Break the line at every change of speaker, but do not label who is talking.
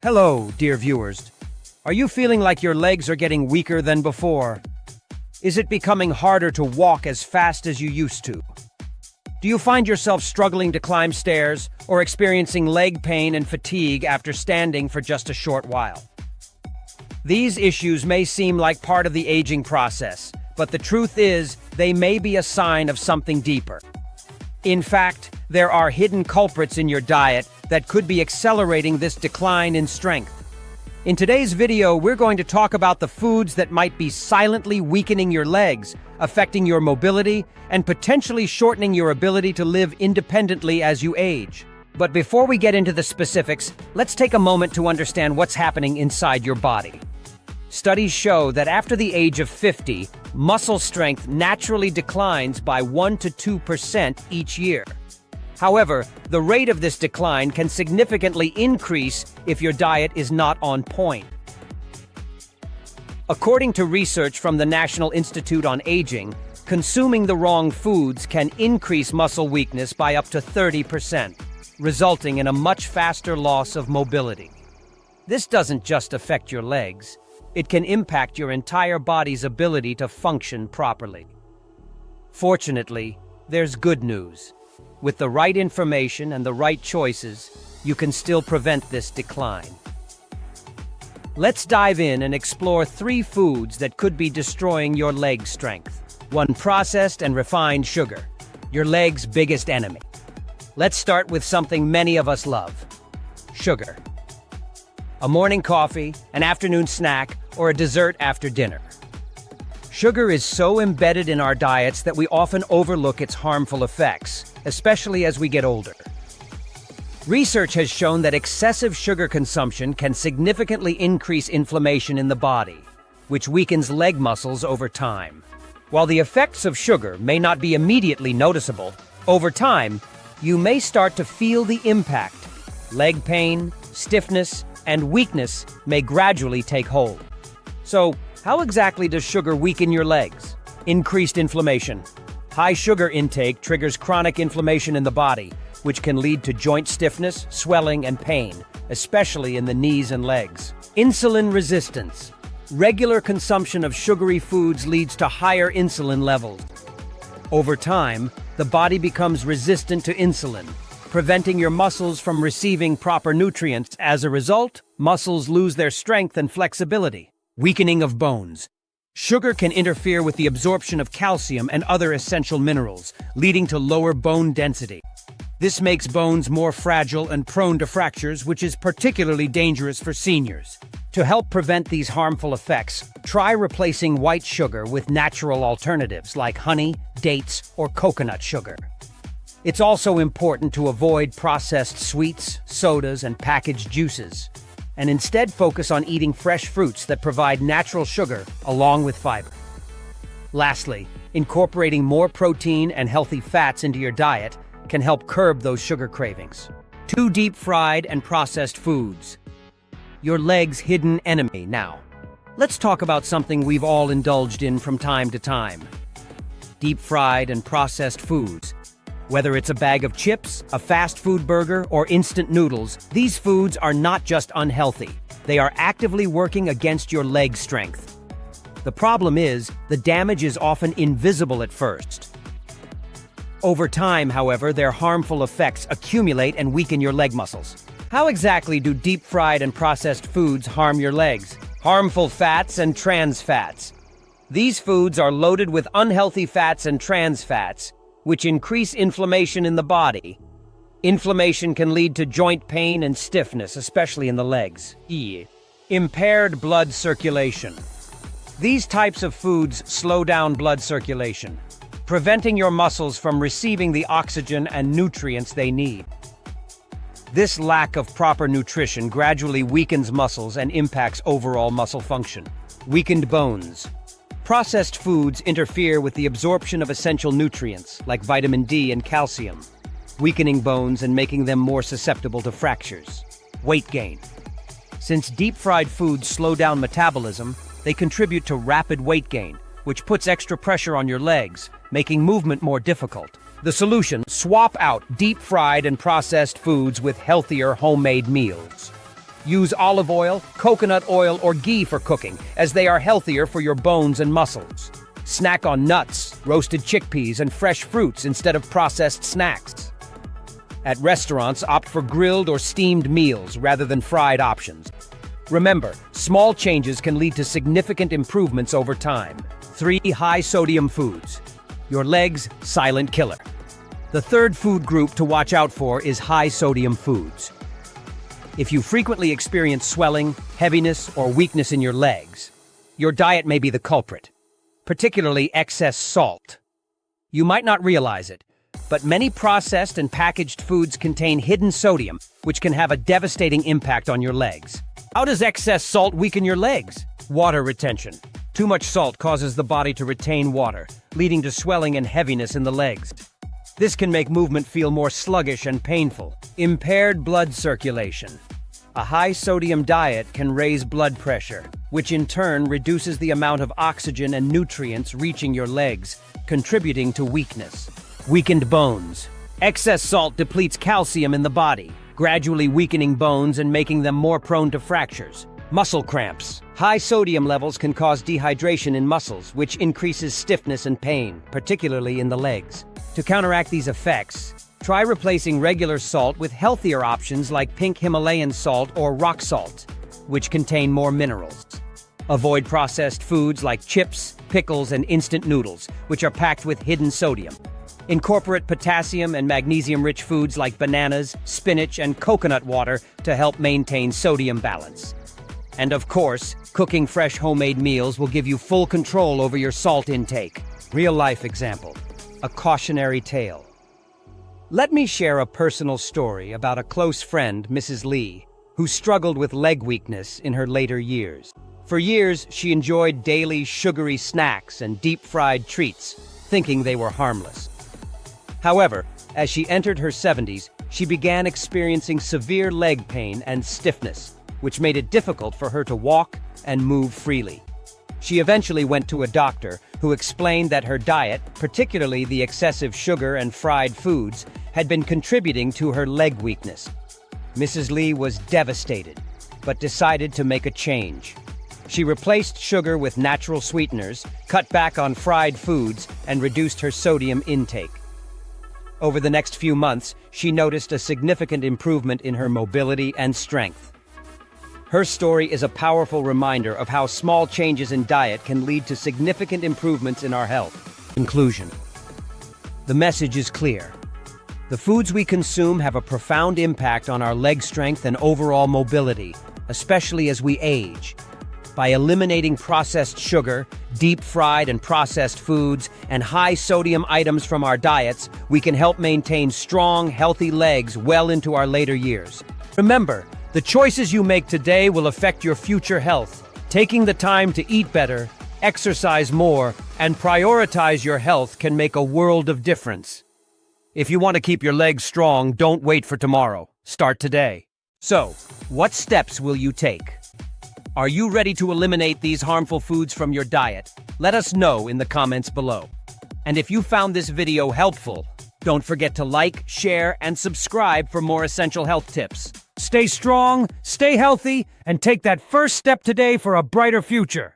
Hello, dear viewers. Are you feeling like your legs are getting weaker than before? Is it becoming harder to walk as fast as you used to? Do you find yourself struggling to climb stairs or experiencing leg pain and fatigue after standing for just a short while? These issues may seem like part of the aging process, but the truth is they may be a sign of something deeper. In fact, there are hidden culprits in your diet that could be accelerating this decline in strength. In today's video, we're going to talk about the foods that might be silently weakening your legs, affecting your mobility, and potentially shortening your ability to live independently as you age. But before we get into the specifics, let's take a moment to understand what's happening inside your body. Studies show that after the age of 50, muscle strength naturally declines by 1 to 2% each year. However, the rate of this decline can significantly increase if your diet is not on point. According to research from the National Institute on Aging, consuming the wrong foods can increase muscle weakness by up to 30%, resulting in a much faster loss of mobility. This doesn't just affect your legs. It can impact your entire body's ability to function properly. Fortunately, there's good news. With the right information and the right choices, you can still prevent this decline. Let's dive in and explore 3 foods that could be destroying your leg strength. 1. Processed and refined sugar, your leg's biggest enemy. Let's start with something many of us love: sugar. A morning coffee, an afternoon snack, or a dessert after dinner. Sugar is so embedded in our diets that we often overlook its harmful effects, especially as we get older. Research has shown that excessive sugar consumption can significantly increase inflammation in the body, which weakens leg muscles over time. While the effects of sugar may not be immediately noticeable, over time, you may start to feel the impact. Leg pain, stiffness, and weakness may gradually take hold. So, how exactly does sugar weaken your legs? Increased inflammation. High sugar intake triggers chronic inflammation in the body, which can lead to joint stiffness, swelling, and pain, especially in the knees and legs. Insulin resistance. Regular consumption of sugary foods leads to higher insulin levels. Over time, the body becomes resistant to insulin, preventing your muscles from receiving proper nutrients. As a result, muscles lose their strength and flexibility. Weakening of bones. Sugar can interfere with the absorption of calcium and other essential minerals, leading to lower bone density. This makes bones more fragile and prone to fractures, which is particularly dangerous for seniors. To help prevent these harmful effects, try replacing white sugar with natural alternatives like honey, dates, or coconut sugar. It's also important to avoid processed sweets, sodas, and packaged juices, and instead focus on eating fresh fruits that provide natural sugar along with fiber. Lastly, incorporating more protein and healthy fats into your diet can help curb those sugar cravings. 2. Deep-fried and processed foods, your leg's hidden enemy. Now, let's talk about something we've all indulged in from time to time: deep-fried and processed foods. Whether it's a bag of chips, a fast food burger, or instant noodles, these foods are not just unhealthy. They are actively working against your leg strength. The problem is, the damage is often invisible at first. Over time, however, their harmful effects accumulate and weaken your leg muscles. How exactly do deep-fried and processed foods harm your legs? Harmful fats and trans fats. These foods are loaded with unhealthy fats and trans fats, which increase inflammation in the body. Inflammation can lead to joint pain and stiffness, especially in the legs. Impaired blood circulation. These types of foods slow down blood circulation, preventing your muscles from receiving the oxygen and nutrients they need. This lack of proper nutrition gradually weakens muscles and impacts overall muscle function. Weakened bones. Processed foods interfere with the absorption of essential nutrients, like vitamin D and calcium, weakening bones and making them more susceptible to fractures. Weight gain. Since deep-fried foods slow down metabolism, they contribute to rapid weight gain, which puts extra pressure on your legs, making movement more difficult. The solution: swap out deep-fried and processed foods with healthier homemade meals. Use olive oil, coconut oil, or ghee for cooking, as they are healthier for your bones and muscles. Snack on nuts, roasted chickpeas, and fresh fruits instead of processed snacks. At restaurants, opt for grilled or steamed meals rather than fried options. Remember, small changes can lead to significant improvements over time. 3 high-sodium foods. Your leg's silent killer. The third food group to watch out for is high-sodium foods. If you frequently experience swelling, heaviness, or weakness in your legs, your diet may be the culprit, particularly excess salt. You might not realize it, but many processed and packaged foods contain hidden sodium, which can have a devastating impact on your legs. How does excess salt weaken your legs? Water retention. Too much salt causes the body to retain water, leading to swelling and heaviness in the legs. This can make movement feel more sluggish and painful. Impaired blood circulation. A high-sodium diet can raise blood pressure, which in turn reduces the amount of oxygen and nutrients reaching your legs, contributing to weakness. Weakened bones. Excess salt depletes calcium in the body, gradually weakening bones and making them more prone to fractures. Muscle cramps. High sodium levels can cause dehydration in muscles, which increases stiffness and pain, particularly in the legs. To counteract these effects, try replacing regular salt with healthier options like pink Himalayan salt or rock salt, which contain more minerals. Avoid processed foods like chips, pickles, and instant noodles, which are packed with hidden sodium. Incorporate potassium and magnesium-rich foods like bananas, spinach, and coconut water to help maintain sodium balance. And of course, cooking fresh homemade meals will give you full control over your salt intake. Real-life example. A cautionary tale. Let me share a personal story about a close friend, Mrs. Lee, who struggled with leg weakness in her later years. For years, she enjoyed daily sugary snacks and deep-fried treats, thinking they were harmless. However, as she entered her 70s, she began experiencing severe leg pain and stiffness, which made it difficult for her to walk and move freely. She eventually went to a doctor who explained that her diet, particularly the excessive sugar and fried foods, had been contributing to her leg weakness. Mrs. Lee was devastated, but decided to make a change. She replaced sugar with natural sweeteners, cut back on fried foods, and reduced her sodium intake. Over the next few months, she noticed a significant improvement in her mobility and strength. Her story is a powerful reminder of how small changes in diet can lead to significant improvements in our health. Conclusion. The message is clear. The foods we consume have a profound impact on our leg strength and overall mobility, especially as we age. By eliminating processed sugar, deep-fried and processed foods, and high-sodium items from our diets, we can help maintain strong, healthy legs well into our later years. Remember, the choices you make today will affect your future health. Taking the time to eat better, exercise more, and prioritize your health can make a world of difference. If you want to keep your legs strong, don't wait for tomorrow. Start today. So, what steps will you take? Are you ready to eliminate these harmful foods from your diet? Let us know in the comments below. And if you found this video helpful, don't forget to like, share, and subscribe for more essential health tips. Stay strong, stay healthy, and take that first step today for a brighter future.